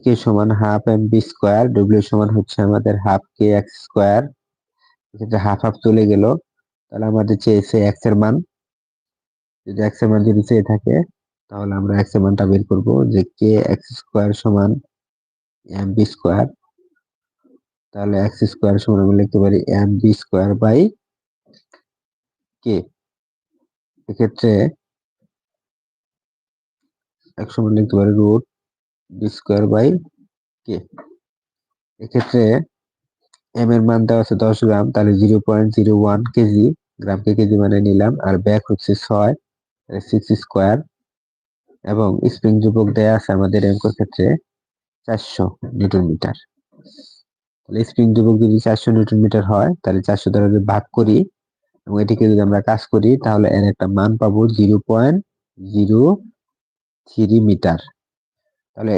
কে সমান half M V square, W সমান হচ্ছে আমাদের হাফ কে এক্স স্কোয়ার। এক্ষেত্রে হাফ হাফ চলে গেল, তাহলে আমাদের চেয়েছে এক্স এর মান। যদি এক্স এর মান যদি চেয়ে থাকে তাহলে আমরা এক্স এর মানটা বের করবো, যে কে এক্স স্কোয়ার সমান এম বি স্কোয়ার। তাহলে এক্স স্কোয়ার সমান আমরা লিখতে পারি এম বি স্কোয়ার বাই কে। এক্ষেত্রে এক সমান লিখতে পারি রুট বি স্কোয়ার বাই কে। এক্ষেত্রে এম এর মান দেওয়া আছে 10 গ্রাম, তাহলে 0.01 কেজি, গ্রামকে কেজি মানে নিলাম। আর ব্যাক হচ্ছে 6, 6 স্কোয়ার। এবং স্প্রিং ধ্রুবক দেয়া আছে আমাদের অঙ্কের ক্ষেত্রে 400 নিউটন মিটার। তাহলে স্প্রিং ধ্রুবক যদি 400 নিউটন মিটার হয়, তাহলে 400 দ্বারা যদি ভাগ করি এবং এটিকে যদি আমরা কাজ করি, তাহলে এর একটা মান পাবো 0.03 মিটার। তাহলে